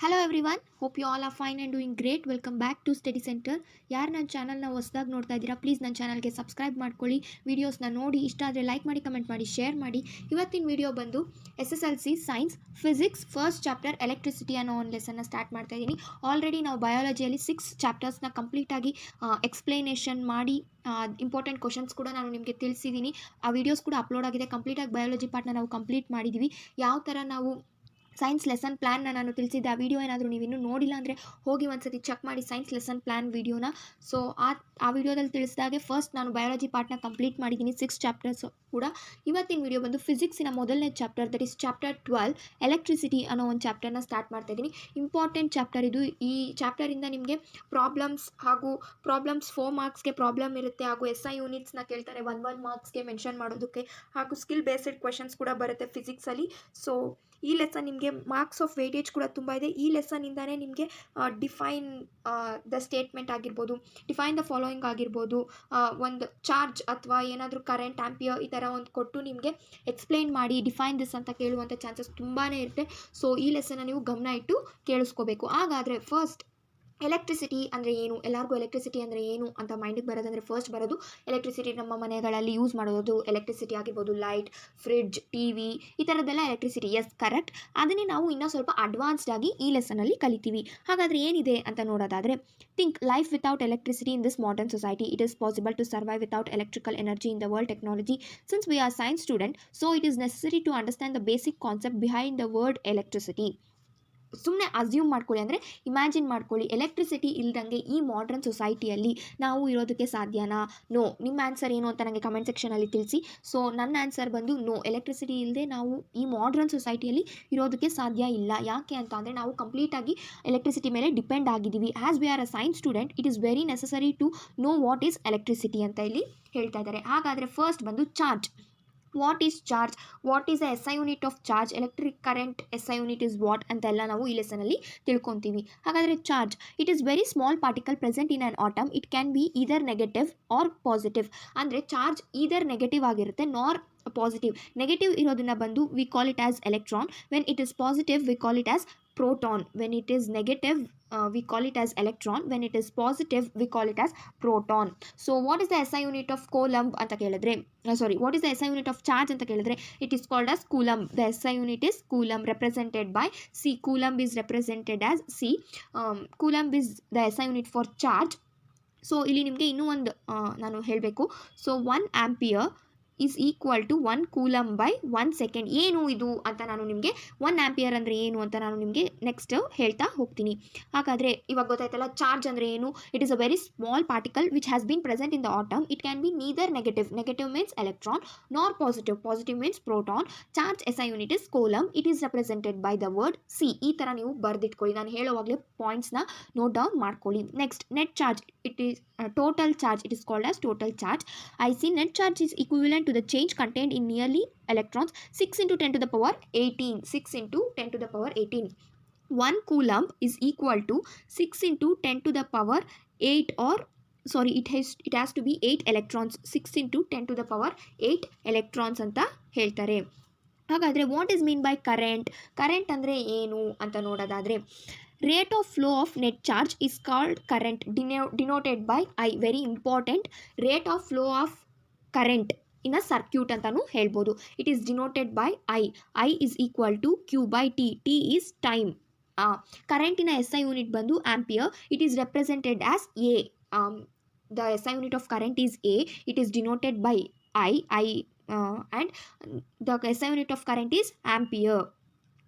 Hello everyone, hope you all are fine and doing great. Welcome back to study centre. ಯಾರು ನನ್ನ ಚಾನಲ್ನ ಹೊಸದಾಗಿ ನೋಡ್ತಾ ಇದ್ದೀರಾ, ಪ್ಲೀಸ್ ನನ್ನ ಚಾನಲ್ಗೆ ಸಬ್ಸ್ಕ್ರೈಬ್ ಮಾಡ್ಕೊಳ್ಳಿ. ವೀಡಿಯೋಸ್ನ ನೋಡಿ ಇಷ್ಟ ಆದರೆ ಲೈಕ್ ಮಾಡಿ, ಕಮೆಂಟ್ ಮಾಡಿ, ಶೇರ್ ಮಾಡಿ. ಇವತ್ತಿನ ವಿಡಿಯೋ ಬಂದು SSLC science physics first chapter electricity ಅನ್ನೋ ಒಂದು ಲೆಸನ್ನ ಸ್ಟಾರ್ಟ್ ಮಾಡ್ತಾ ಇದ್ದೀನಿ. ಆಲ್ರೆಡಿ ನಾವು ಬಯಾಲಜಿಯಲ್ಲಿ 6 ಚಾಪ್ಟರ್ಸ್ನ ಕಂಪ್ಲೀಟಾಗಿ ಎಕ್ಸ್ಪ್ಲೇನೇಷನ್ ಮಾಡಿ ಇಂಪಾರ್ಟೆಂಟ್ ಕ್ವಶನ್ಸ್ ಕೂಡ ನಾನು ನಿಮಗೆ ತಿಳಿಸಿದ್ದೀನಿ. ಆ ವಿಡಿಯೋಸ್ ಕೂಡ ಅಪ್ಲೋಡ್ ಆಗಿದೆ. ಕಂಪ್ಲೀಟಾಗಿ ಬಯಾಲಜಿ ಪಾರ್ಟ್ನ ನಾವು ಕಂಪ್ಲೀಟ್ ಮಾಡಿದ್ದೀವಿ. ಯಾವ ಥರ ನಾವು ಸೈನ್ಸ್ ಲೆಸನ್ ಪ್ಲ್ಯಾನ್ನ ನಾನು ತಿಳಿಸಿದ್ದೆ. ಆ ವಿಡಿಯೋ ಏನಾದರೂ ನೀವು ಇನ್ನೂ ನೋಡಿಲ್ಲ ಅಂದರೆ ಹೋಗಿ ಒಂದ್ಸತಿ ಚೆಕ್ ಮಾಡಿ ಸೈನ್ಸ್ ಲೆಸನ್ ಪ್ಲ್ಯಾನ್ ವಿಡಿಯೋನ. ಸೊ ಆ ವಿಡಿಯೋದಲ್ಲಿ ತಿಳಿಸಿದಾಗೆ ಫಸ್ಟ್ ನಾನು ಬಯಾಲಜಿ ಪಾರ್ಟ್ನ ಕಂಪ್ಲೀಟ್ ಮಾಡಿದ್ದೀನಿ, 6 ಚಾಪ್ಟರ್ಸ್ ಕೂಡ. ಇವತ್ತಿನ ವಿಡಿಯೋ ಬಂದು ಫಿಸಿಕ್ಸಿನ ಮೊದಲನೇ chapter, that is chapter 12 electricity ಅನ್ನೋ ಒಂದು ಚಾಪ್ಟರ್ನ ಸ್ಟಾರ್ಟ್ ಮಾಡ್ತಾ ಇದ್ದೀನಿ. ಇಂಪಾರ್ಟೆಂಟ್ ಚಾಪ್ಟರ್ ಇದು. ಈ ಚಾಪ್ಟರಿಂದ ನಿಮಗೆ ಪ್ರಾಬ್ಲಮ್ಸ್ 4 ಮಾರ್ಕ್ಸ್ಗೆ ಪ್ರಾಬ್ಲಮ್ ಇರುತ್ತೆ, ಹಾಗೂ SI ಯೂನಿಟ್ಸ್ನ ಕೇಳ್ತಾರೆ 1 ಮಾರ್ಕ್ಸ್ಗೆ ಮೆನ್ಷನ್ ಮಾಡೋದಕ್ಕೆ, ಹಾಗೂ ಸ್ಕಿಲ್ ಬೇಸ್ಡ್ ಕ್ವೆಶನ್ಸ್ ಕೂಡ ಬರುತ್ತೆ ಫಿಸಿಕ್ಸಲ್ಲಿ. ಸೊ ಈ ಲೆಸನ್ ನಿಮಗೆ ಮಾರ್ಕ್ಸ್ ಆಫ್ ವೇಟೇಜ್ ಕೂಡ ತುಂಬ ಇದೆ. ಈ ಲೆಸನ್ನಿಂದನೇ ನಿಮಗೆ ಡಿಫೈನ್ ದ ಸ್ಟೇಟ್ಮೆಂಟ್ ಆಗಿರ್ಬೋದು, ಡಿಫೈನ್ ದ ಫಾಲೋಯಿಂಗ್ ಆಗಿರ್ಬೋದು, ಒಂದು ಚಾರ್ಜ್ ಅಥವಾ ಏನಾದರೂ ಕರೆಂಟ್, ಆಂಪಿಯರ್ ಈ ಥರ ಒಂದು ಕೊಟ್ಟು ನಿಮಗೆ ಎಕ್ಸ್ಪ್ಲೈನ್ ಮಾಡಿ ಡಿಫೈನ್ ದಿಸ್ ಅಂತ ಕೇಳುವಂಥ ಚಾನ್ಸಸ್ ತುಂಬಾ ಇರುತ್ತೆ. ಸೊ ಈ ಲೆಸನ್ನ ನೀವು ಗಮನ ಇಟ್ಟು ಕೇಳಿಸ್ಕೋಬೇಕು. ಹಾಗಾದರೆ ಫಸ್ಟ್ ಎಲೆಕ್ಟ್ರಿಸಿಟಿ ಅಂದರೆ ಏನು, ಎಲ್ಲರಿಗೂ ಎಲೆಕ್ಟ್ರಿಸಿಟಿ ಅಂದರೆ ಏನು ಅಂತ ಮೈಂಡಿಗೆ ಬರೋದಂದರೆ ಫಸ್ಟ್ ಬರೋದು ಎಲೆಕ್ಟ್ರಿಸಿಟಿ ನಮ್ಮ ಮನೆಗಳಲ್ಲಿ ಯೂಸ್ ಮಾಡೋದು ಎಲೆಕ್ಟ್ರಿಸಿಟಿ ಆಗಿರ್ಬೋದು. ಲೈಟ್, ಫ್ರಿಡ್ಜ್, TV ಈ ಥರದ್ದೆಲ್ಲ ಎಲೆಕ್ಟ್ರಿಸಿಟಿ. S, correct. ಅದನ್ನೇ ನಾವು ಇನ್ನೂ ಸ್ವಲ್ಪ ಅಡ್ವಾನ್ಸ್ಡ್ ಆಗಿ ಈ ಲೆಸನಲ್ಲಿ ಕಲಿತೀವಿ. ಹಾಗಾದರೆ ಏನಿದೆ ಅಂತ ನೋಡೋದಾದರೆ, think life without electricity in this modern society. It is possible to survive without electrical energy in the world technology. Since we are science student, so it is necessary to understand the basic concept behind the word electricity. ಸುಮ್ಮನೆ assume ಮಾಡ್ಕೊಳ್ಳಿ, ಅಂದರೆ imagine ಮಾಡ್ಕೊಳ್ಳಿ, electricity ಇಲ್ದಂಗೆ ಈ modern ಸೊಸೈಟಿಯಲ್ಲಿ ನಾವು ಇರೋದಕ್ಕೆ ಸಾಧ್ಯನಾ? No. ನಿಮ್ಮ ಆನ್ಸರ್ ಏನು ಅಂತ ನನಗೆ ಕಮೆಂಟ್ ಸೆಕ್ಷನಲ್ಲಿ ತಿಳಿಸಿ. ಸೊ ನನ್ನ ಆನ್ಸರ್ ಬಂದು ನೋ. ಎಲೆಕ್ಟ್ರಿಸಿಟಿ ಇಲ್ಲದೆ ನಾವು ಈ ಮಾಡ್ರನ್ ಸೊಸೈಟಿಯಲ್ಲಿ ಇರೋದಕ್ಕೆ ಸಾಧ್ಯ ಇಲ್ಲ. ಯಾಕೆ ಅಂತ ಅಂದರೆ ನಾವು ಕಂಪ್ಲೀಟಾಗಿ ಎಲೆಕ್ಟ್ರಿಸಿಟಿ ಮೇಲೆ ಡಿಪೆಂಡ್ ಆಗಿದ್ದೀವಿ. As we are a science student, it is very necessary to know what is electricity ಅಂತ ಇಲ್ಲಿ ಹೇಳ್ತಾ ಇದ್ದಾರೆ. ಹಾಗಾದರೆ ಫಸ್ಟ್ ಬಂದು charge. What is charge, what is the SI unit of charge, electric current SI unit is what ಅಂತೆಲ್ಲ ನಾವು ಈ ಲೆಸನಲ್ಲಿ ತಿಳ್ಕೊತೀವಿ. ಹಾಗಾದರೆ charge, it is very small particle present in an atom. It can be either negative or positive. ಅಂದರೆ charge either negative ಆಗಿರುತ್ತೆ ನಾರ್ positive. Negative ಇರೋದನ್ನ ಬಂದು we call it as electron. When it is positive we call it as proton. When it is negative we call it as electron. When it is positive we call it as proton. So what is the SI unit of coulomb anta kelidre, what is the SI unit of charge anta kelidre, it is called as coulomb. The SI unit is coulomb, represented by C. Coulomb is represented as C. Coulomb is the SI unit for charge. So ಇಲ್ಲಿ ನಿಮಗೆ ಇನ್ನೂ ಒಂದು ನಾನು ಹೇಳಬೇಕು. So 1 ampere is equal to 1 coulomb by 1 second. ಏನು ಇದು ಅಂತ ನಾನು ನಿಮಗೆ 1 ಆಂಪಿಯರ್ ಅಂದರೆ ಏನು ಅಂತ ನಾನು ನಿಮಗೆ ನೆಕ್ಸ್ಟ್ ಹೇಳ್ತಾ ಹೋಗ್ತೀನಿ. ಹಾಗಾದರೆ ಇವಾಗ ಗೊತ್ತಾಯ್ತಲ್ಲ ಚಾರ್ಜ್ ಅಂದರೆ ಏನು. It is a very small particle which has been present in the atom. It can be neither negative, negative means electron, nor positive, positive means proton. Charge SI unit is coulomb. It is represented by the word C. ಈ ಥರ ನೀವು ಬರೆದಿಟ್ಕೊಳ್ಳಿ, ನಾನು ಹೇಳುವಾಗಲೇ ಪಾಯಿಂಟ್ಸ್ನ note down ಮಾಡ್ಕೊಳ್ಳಿ. Next net charge, it is total charge. It is called as total charge. I see net charge is equivalent to the change contained in nearly electrons 6 into 10 to the power 18. 6 into 10 to the power 18. 1 coulomb is equal to 6 into 10 to the power 8, or sorry, it has to be 8 electrons. 6 into 10 to the power 8 electrons ಅಂತ ಹೇಳ್ತಾರೆ. ಹಾಗಾದರೆ what is mean by current. Current ಅಂದರೆ ಏನು ಅಂತ ನೋಡೋದಾದರೆ, rate of flow of net charge is called current, denoted by I. Very important. Rate of flow of current in a circuit ಅಂತಾನು ಹೇಳ್ಬೋದು. It is denoted by I. I is equal to Q by T. T is time. ಕರೆಂಟಿನ SI unit ಬಂದು ampere. It is represented as A. The SI unit of current is A. It is denoted by I. And the SI unit of current is ampere.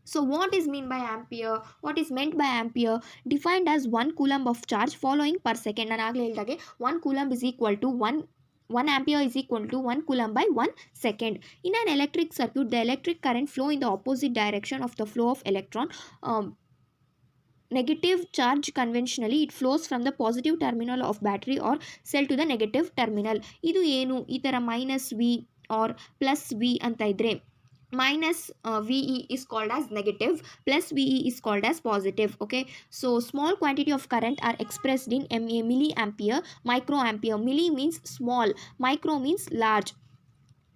So what is mean by ampere? What is meant by ampere? Defined as 1 coulomb of charge following per second. ನಾನು ಆಗಲೇ ಹೇಳಿದಾಗೆ 1 coulomb is equal to 1 ampere is equal to 1 coulomb by 1 second. In an electric circuit, the electric current flow in the opposite direction of the flow of electron. Negative charge, conventionally it flows from the positive terminal of battery or cell to the negative terminal. ಇದು ಏನು, ಈ ಥರ -V or +V ಅಂತ ಇದ್ದರೆ, minus VE is called as negative, plus VE is called as positive. Okay, so small quantity of current are expressed in mA, milliampere, microampere. Milli means small, micro means large.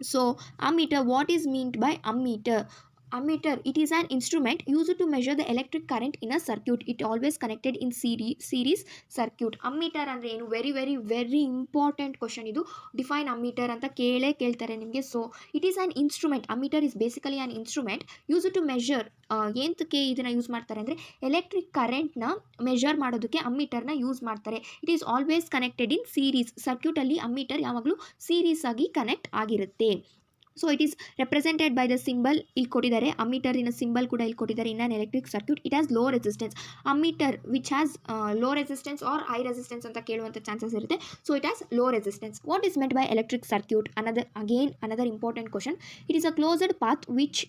So ammeter, what is meant by ammeter? ammeter, it is an instrument used to measure the electric current in a circuit. It always connected in series circuit. Ammeter ಅಂದ್ರೆ ಏನು, very important question ಇದು. Define ammeter ಅಂತ ಕೇಳ್ತಾರೆ ನಿಮಗೆ. So it is an instrument. Ammeter is basically an instrument use to measure. ಏನಕ್ಕೆ ಇದನ್ನು use ಮಾಡ್ತಾರೆ ಅಂದರೆ ಎಲೆಕ್ಟ್ರಿಕ್ ಕರೆಂಟ್ನ ಮೆಷರ್ ಮಾಡೋದಕ್ಕೆ ಅಮ್ಮೀಟರ್ನ ಯೂಸ್ ಮಾಡ್ತಾರೆ. It is always connected in series ಸರ್ಕ್ಯೂಟಲ್ಲಿ ಅಮ್ಮೀಟರ್ ಯಾವಾಗಲೂ ಸೀರೀಸ್ ಆಗಿ ಕನೆಕ್ಟ್ ಆಗಿರುತ್ತೆ. So it is represented by the symbol. ಇಲ್ಲಿ ಕೊಟ್ಟಿದ್ದಾರೆ ಅಮ್ಮೀಟರಿನ ಸಿಂಬಲ್ ಕೂಡ ಇಲ್ಲಿ ಕೊಟ್ಟಿದ್ದಾರೆ. In an electric circuit it has low resistance. Ammeter which has low resistance or high resistance ಅಂತ ಕೇಳುವಂಥ ಚಾನ್ಸಸ್ ಇರುತ್ತೆ. So it has low resistance. What is meant by electric circuit? another important question. It is a closed path which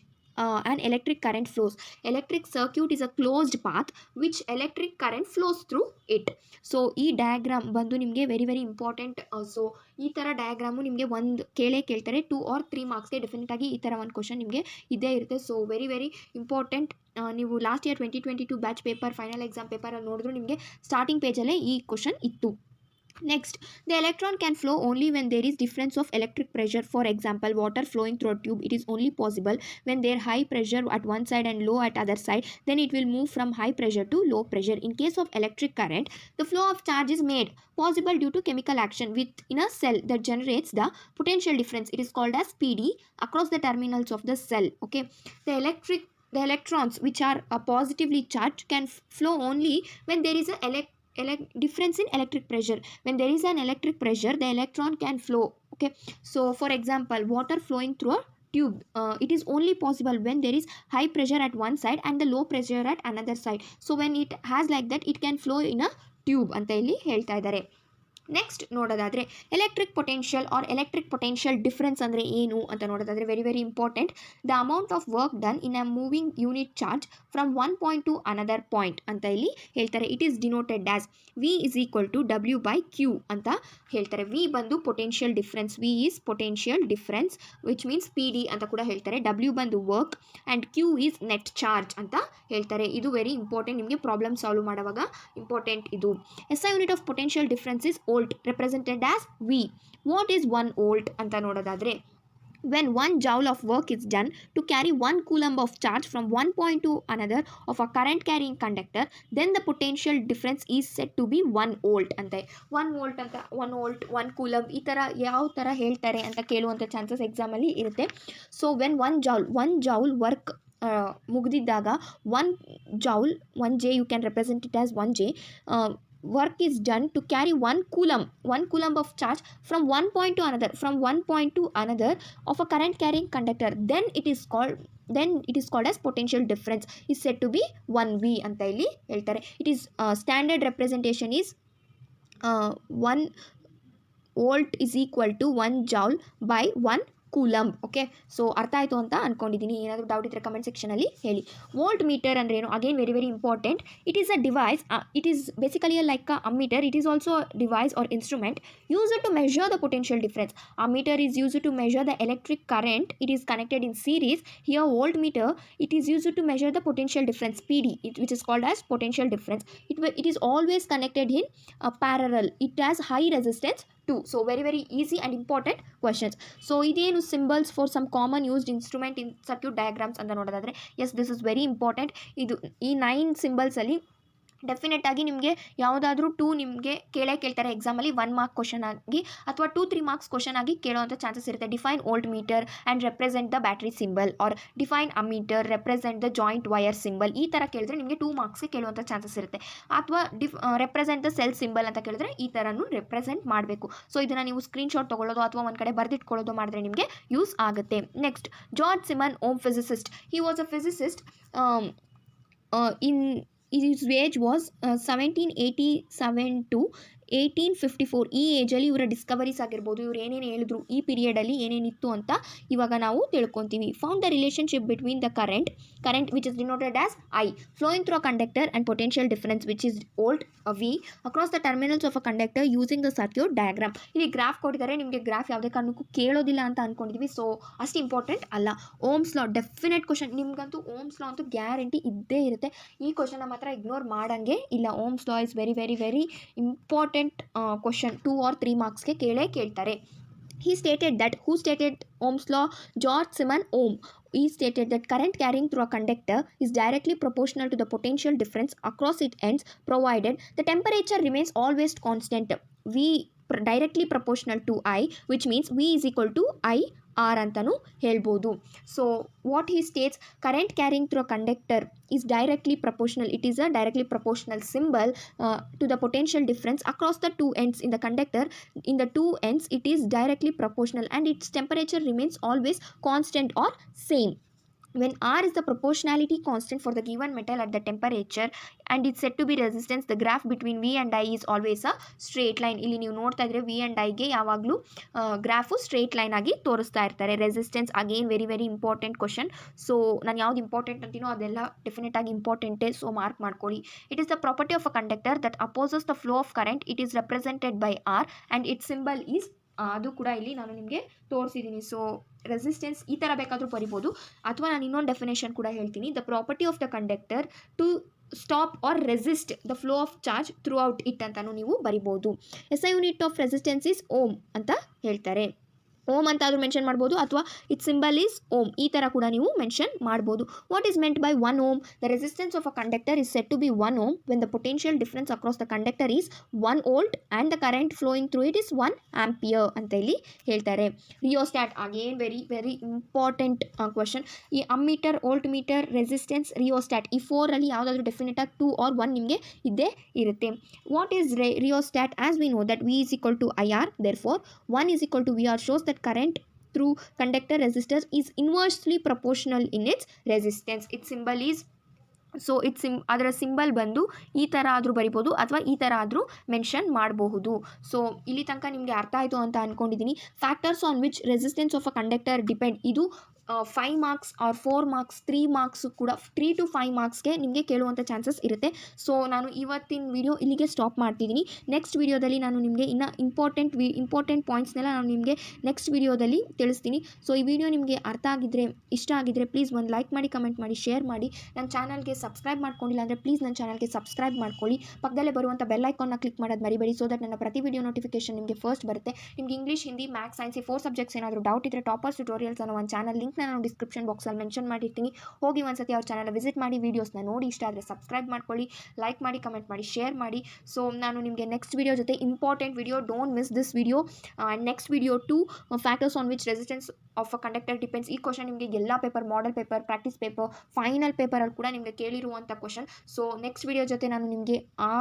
an electric current flows. Electric circuit is a closed path which electric current flows through it. So ಈ diagram ಬಂದು ನಿಮಗೆ very important. So ಈ ಥರ diagram ನಿಮಗೆ ಒಂದು ಕೇಳ್ತಾರೆ 2 or 3 ಮಾರ್ಕ್ಸ್ಗೆ definite ಆಗಿ ಈ ಥರ ಒಂದು ಕ್ವಶನ್ ನಿಮಗೆ ಇದೇ ಇರುತ್ತೆ. So very important. ನೀವು last year 2022 batch paper final exam ಪೇಪರಲ್ಲಿ ನೋಡಿದ್ರು ನಿಮಗೆ ಸ್ಟಾರ್ಟಿಂಗ್ ಪೇಜಲ್ಲೇ ಈ ಕ್ವಶನ್ ಇತ್ತು. Next, the electron can flow only when there is difference of electric pressure. For example, water flowing through a tube, it is only possible when there high pressure at one side and low at other side. Then it will move from high pressure to low pressure. In case of electric current, the flow of charge is made possible due to chemical action within a cell that generates the potential difference. It is called as PD across the terminals of the cell. Okay, the electrons which are positively charged can flow only when there is a difference in electric pressure. When there is an electric pressure, the electron can flow. Okay, so for example, water flowing through a tube, it is only possible when there is high pressure at one side and the low pressure at another side. So when it has like that, it can flow in a tube ಅಂತ ಇಲ್ಲಿ ಹೇಳ್ತಾ ಇದ್ದಾರೆ. Next ನೋಡೋದಾದರೆ electric potential difference ಅಂದರೆ ಏನು ಅಂತ ನೋಡೋದಾದರೆ very important. The amount of work done in a moving unit charge from one point to another point ಅಂತ ಇಲ್ಲಿ ಹೇಳ್ತಾರೆ. It is denoted as V is equal to W/Q ಅಂತ ಹೇಳ್ತಾರೆ. ವಿ ಬಂದು potential difference. V is potential difference which means PD ಅಂತ ಕೂಡ ಹೇಳ್ತಾರೆ. W ಬಂದು work and Q is net charge ಅಂತ ಹೇಳ್ತಾರೆ. ಇದು ವೆರಿ ಇಂಪಾರ್ಟೆಂಟ್, ನಿಮಗೆ ಪ್ರಾಬ್ಲಮ್ ಸಾಲ್ವ್ ಮಾಡುವಾಗ ಇಂಪಾರ್ಟೆಂಟ್ ಇದು. SI unit of potential difference is volt represented as V. What is 1 volt ಅಂತ ನೋಡೋದಾದರೆ when 1 joule of work is done to carry 1 coulomb of charge from one point to another of a current carrying conductor, then the potential difference is said to be 1 volt ಅಂತೆ. 1 volt ಅಂತ 1 volt 1 coulomb ಈ ಥರ ಯಾವ ಥರ ಹೇಳ್ತಾರೆ ಅಂತ ಕೇಳುವಂಥ chances ಎಕ್ಸಾಮಲ್ಲಿ ಇರುತ್ತೆ. ಸೊ ವೆನ್ 1 joule ವರ್ಕ್ ಮುಗಿದಿದ್ದಾಗ 1 joule 1 J, you can represent it as 1 J, work is done to carry 1 coulomb of charge from one point to another of a current carrying conductor. Then it is called as potential difference is said to be 1V ಅಂತ ಇಲ್ಲಿ ಹೇಳ್ತಾರೆ. It is standard representation is 1 volt is equal to 1 joule by 1 coulomb. Okay, so ಅರ್ಥ ಆಯಿತು ಅಂತ ಅಂದ್ಕೊಂಡಿದ್ದೀನಿ. ಏನಾದರೂ doubt ಇದ್ದರೆ comment ಸೆಕ್ಷನಲ್ಲಿ ಹೇಳಿ. ವೋಲ್ಟ್ ಮೀಟರ್ ಅಂದ್ರೆ ಏನು? Again very important. It is a device. It is basically like a meter. It is also device or instrument used to measure the potential difference. Ammeter is used to measure the electric current. It is connected in series. Here voltmeter, it is used to measure the potential difference PD, which is called as potential difference. It is always connected in parallel. It has high resistance too. So very easy and important questions. So idenu symbols for some common used instrument in circuit diagrams anta nodadadre, yes, this is very important. Idu ee 9 symbols alli definite ಆಗಿ ನಿಮಗೆ ಯಾವುದಾದ್ರೂ 2 ನಿಮಗೆ ಕೇಳ್ತಾರೆ ಎಕ್ಸಾಮಲ್ಲಿ 1 mark question ಆಗಿ ಅಥವಾ 2-3 marks question ಆಗಿ ಕೇಳುವಂಥ ಚಾನ್ಸಸ್ ಇರುತ್ತೆ. Define volt meter and represent the battery symbol or define ammeter represent the joint wire symbol. ಈ ಥರ ಕೇಳಿದ್ರೆ ನಿಮಗೆ 2 ಮಾರ್ಕ್ಸ್ಗೆ ಕೇಳುವಂಥ ಚಾನ್ಸಸ್ ಇರುತ್ತೆ. ಅಥವಾ ರೆಪ್ರೆಸೆಂಟ್ ದ ಸೆಲ್ ಸಿಂಬಲ್ ಅಂತ ಕೇಳಿದ್ರೆ ಈ ಥರನೂ ರೆಪ್ರೆಸೆಂಟ್ ಮಾಡಬೇಕು. ಸೊ ಇದನ್ನು ನೀವು ಸ್ಕ್ರೀನ್ಶಾಟ್ ತೊಗೊಳ್ಳೋದು ಅಥವಾ ಒಂದು ಕಡೆ ಬರೆದಿಟ್ಕೊಳ್ಳೋದು ಮಾಡಿದ್ರೆ ನಿಮಗೆ ಯೂಸ್ ಆಗುತ್ತೆ. Next, George Simon Ohm physicist. He was a physicist his age was 1787 to 1854. ಈ ಏಜಲ್ಲಿ ಇವರ ಡಿಸ್ಕವರೀಸ್ ಆಗಿರ್ಬೋದು, ಇವ್ರು ಏನೇನು ಹೇಳಿದ್ರು ಈ ಪೀರಿಯಡಲ್ಲಿ ಏನೇನಿತ್ತು ಅಂತ ಇವಾಗ ನಾವು ತಿಳ್ಕೊತೀವಿ. Found the relationship between the current which is denoted as I flowing through a conductor and potential difference which is volt V across the terminals of a conductor using the circuit diagram. ಇಲ್ಲಿ graph ಕೊಟ್ಟಿದ್ದಾರೆ. ನಿಮಗೆ graph ಯಾವುದೇ ಕಾರಣಕ್ಕೂ ಕೇಳೋದಿಲ್ಲ ಅಂತ ಅಂದ್ಕೊಂಡಿದ್ವಿ. So ಅಷ್ಟು important ಅಲ್ಲ. Ohm's law definite question. ನಿಮಗಂತೂ ಓಮ್ಸ್ ಲಾ ಅಂತೂ ಗ್ಯಾರಂಟಿ ಇದ್ದೇ ಇರುತ್ತೆ. ಈ ಕ್ವಶನ್ನ ಮಾತ್ರ ಇಗ್ನೋರ್ ಮಾಡೋಂಗೆ ಇಲ್ಲ. Ohm's law is very important question. 2 or 3 ಮಾರ್ಕ್ಸ್ಗೆ ಕೇಳ್ತಾರೆ. He stated that, who stated Ohm's law? George Simon Ohm. He stated that current carrying through a conductor is directly proportional to the potential difference across its ends, provided the temperature remains always constant. V directly proportional to I, which means V is equal to I R ಅಂತಲೂ ಹೇಳ್ಬೋದು. So what he states, current carrying through a conductor is directly proportional. It is a directly proportional symbol to the potential difference across the two ends in the conductor. In the two ends it is directly proportional and its temperature remains always constant or same. When R is the proportionality constant for the given metal at the temperature and it's said to be resistance, the graph between V and I is always a straight line. ಇಲ್ಲಿ ನೀವು ನೋಡ್ತಾ ಇದ್ರೆ V and I ಗೆ ಯಾವಾಗಲೂ graph straight line ಆಗಿ ತೋರಿಸ್ತಾ ಇರ್ತಾರೆ. Resistance again very very important question. So ನಾನು ಯಾವ್ದು ಇಂಪಾರ್ಟೆಂಟ್ ಅಂತೀನೋ ಅದೆಲ್ಲ ಡೆಫಿನೆಟ್ ಆಗಿ ಇಂಪಾರ್ಟೆಂಟೇ, ಸೊ ಮಾರ್ಕ್ ಮಾಡ್ಕೊಳ್ಳಿ. It is the property of a conductor that opposes the flow of current. It is represented by R and it symbol is, ಅದು ಕೂಡ ಇಲ್ಲಿ ನಾನು ನಿಮಗೆ ತೋರಿಸಿದ್ದೀನಿ. ಸೊ ರೆಸಿಸ್ಟೆನ್ಸ್ ಈ ಥರ ಬೇಕಾದರೂ ಬರಿಬೋದು, ಅಥವಾ ನಾನು ಇನ್ನೊಂದು ಡೆಫಿನೇಷನ್ ಕೂಡ ಹೇಳ್ತೀನಿ. The property of the conductor to stop or resist the flow of charge throughout it ಅಂತಲೂ ನೀವು ಬರಿಬೋದು. SI unit of resistance is ohm ಅಂತ ಹೇಳ್ತಾರೆ. ಓಮ್ ಅಂತ ಆದರೂ ಮೆನ್ಷನ್ ಮಾಡ್ಬೋದು, ಅಥವಾ ಇಟ್ ಸಿಂಬಲ್ ಈಸ್ ಓಮ್, ಈ ಥರ ಕೂಡ ನೀವು ಮೆನ್ಷನ್ ಮಾಡ್ಬೋದು. What is meant by 1 ohm? The resistance of a conductor is set to be 1 ohm when the potential difference across the conductor is 1 volt and the current flowing through it is 1 ampere ಅಂತ ಇಲ್ಲಿ ಹೇಳ್ತಾರೆ. Rheostat again very very important question. ಈ ammeter, voltmeter, resistance, rheostat ಈ 4ರಲ್ಲಿ ಯಾವುದಾದ್ರೂ definite ಆಗಿ 2 or 1 ನಿಮಗೆ ಇದ್ದೇ ಇರುತ್ತೆ. What is rheostat? As we know that V is equal to IR, therefore 1 is equal to VR shows that current through conductor resistor is inversely proportional in its resistance. Its symbol is, so ಅದರ symbol ಬಂದು ಈ ಥರ ಆದರೂ ಬರಿಬೋದು, ಅಥವಾ ಈ ಥರ ಆದರೂ ಮೆನ್ಷನ್ ಮಾಡಬಹುದು. ಸೊ ಇಲ್ಲಿ ತನಕ ನಿಮಗೆ ಅರ್ಥ ಆಯಿತು ಅಂತ ಅಂದ್ಕೊಂಡಿದ್ದೀನಿ. Factors on which resistance of a conductor depend, ಇದು 5 ಮಾರ್ಕ್ಸ್ ಆರ್ 4 ಮಾರ್ಕ್ಸ್ 3 ಮಾರ್ಕ್ಸು ಕೂಡ 3 to 5 ಮಾರ್ಕ್ಸ್ಗೆ ನಿಮಗೆ ಕೇಳುವಂಥ ಚಾನ್ಸಸ್ ಇರುತ್ತೆ. ಸೊ ನಾನು ಇವತ್ತಿನ ವಿಡಿಯೋ ಇಲ್ಲಿಗೆ ಸ್ಟಾಪ್ ಮಾಡ್ತಿದ್ದೀನಿ. ನೆಕ್ಸ್ಟ್ ವಿಡಿಯೋದಲ್ಲಿ ನಾನು ನಿಮಗೆ ಇನ್ನೂ ಇಂಪಾರ್ಟೆಂಟ್ ಪಾಯಿಂಟ್ಸ್ನೆಲ್ಲ ನಾನು ನಿಮಗೆ ನೆಕ್ಸ್ಟ್ ವಿಡಿಯೋದಲ್ಲಿ ತಿಳಿಸ್ತೀನಿ. ಸೊ ಈ ವಿಡಿಯೋ ನಿಮಗೆ ಅರ್ಥ ಆಗಿದ್ದರೆ, ಇಷ್ಟ ಆಗಿದ್ದರೆ ಪ್ಲೀಸ್ ಒಂದು ಲೈಕ್ ಮಾಡಿ, ಕಮೆಂಟ್ ಮಾಡಿ, ಶೇರ್ ಮಾಡಿ. ನನ್ನ ಚಾನಲ್ಗೆ ಸಬ್ಸ್ಕ್ರೈಬ್ ಮಾಡ್ಕೊಂಡಿಲ್ಲ ಅಂದರೆ ಪ್ಲೀಸ್ ನನ್ನ ಚಾನಲ್ಗೆ ಸಬ್ಸ್ಕ್ರೈಬ್ ಮಾಡ್ಕೊಳ್ಳಿ. ಪಕ್ಕದಲ್ಲೇ ಬರುವಂಥ ಬೆಲ್ ಐಕಾನ್ನ ಕ್ಲಿಕ್ ಮಾಡೋದು ಮರಿಬೇಡಿ, ಸೊ ದಟ್ ನನ್ನ ಪ್ರತಿ ವಿಡಿಯೋ ನೋಟಿಫಿಕೇಶನ್ ನಿಮಗೆ ಫಸ್ಟ್ ಬರುತ್ತೆ. ನಿಮಗೆ English, Hindi, maths, science 4 subjects ಏನಾದರೂ ಡೌಟ್ ಇದ್ದರೆ ಟಾಪರ್ಸ್ ಟ್ಯುಟೋರಿಯಲ್ಸ್ ಅನ್ನೋ ಒಂದು ಚಾನಲ್ ಲಿಂಕ್ ನಾನು ಡಿಸ್ಕ್ರಿಪ್ಷನ್ ಬಾಕ್ಸಲ್ಲಿ ಮೆನ್ಷನ್ ಮಾಡಿರ್ತೀನಿ. ಹೋಗಿ ಒಂದ್ಸತಿ ಅವ್ರ ಚಾನಲ್ ವಿಸಿಟ್ ಮಾಡಿ, ವೀಡಿಯೋಸ್ನ ನೋಡಿ ಇಷ್ಟ ಆದರೆ ಸಬ್ಸ್ಕ್ರೈಬ್ ಮಾಡ್ಕೊಳ್ಳಿ, ಲೈಕ್ ಮಾಡಿ, ಕಮೆಂಟ್ ಮಾಡಿ, ಶೇರ್ ಮಾಡಿ. ಸೊ ನಾನು ನಿಮಗೆ ನೆಕ್ಸ್ಟ್ ವಿಡಿಯೋ ಜೊತೆ important video, don't miss this video. And next video 2 factors on which resistance of a conductor depends. ಈ ಕ್ವಶನ್ ನಿಮಗೆ ಎಲ್ಲ paper, model paper, practice paper, final ಪೇಪರಲ್ಲಿ ಕೂಡ ನಿಮಗೆ ಕೇಳಿರುವಂಥ ಕ್ವಶನ್. ಸೊ ನೆಕ್ಸ್ಟ್ ವಿಡಿಯೋ ಜೊತೆ ನಾನು ನಿಮಗೆ ಆ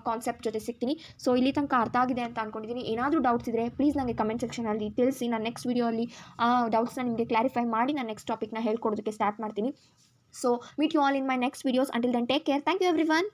ಕಾನ್ಸೆಪ್ಟ್ ಜೊತೆ ಸಿಗ್ತೀನಿ. ಸೊ ಇಲ್ಲಿ ತನಕ ಅರ್ಥ ಆಗಿದೆ ಅಂತ ಅಂದ್ಕೊಂಡಿದ್ದೀನಿ. ಏನಾದರೂ ಡೌಟ್ಸ್ ಇದ್ದರೆ ಪ್ಲೀಸ್ ನನಗೆ ಕಮೆಂಟ್ ಸೆಕ್ಷನಲ್ಲಿ ತಿಳಿಸಿ. ನಾನು ನೆಕ್ಸ್ಟ್ ವಿಡಿಯೋಲ್ಲಿ ಆ ಡೌಟ್ಸ್ನ ನಿಮಗೆ ಕ್ಲಾರಿಫೈ ಮಾಡಿ ನಾನು ನೆಕ್ಸ್ಟ್ ಟಾಪಿಕ್ನ ಹೇಳ್ಕೊಡೋದಕ್ಕೆ ಸ್ಟಾರ್ಟ್ ಮಾಡ್ತೀನಿ. So meet you all in my next videos. Until then take care. Thank you every one.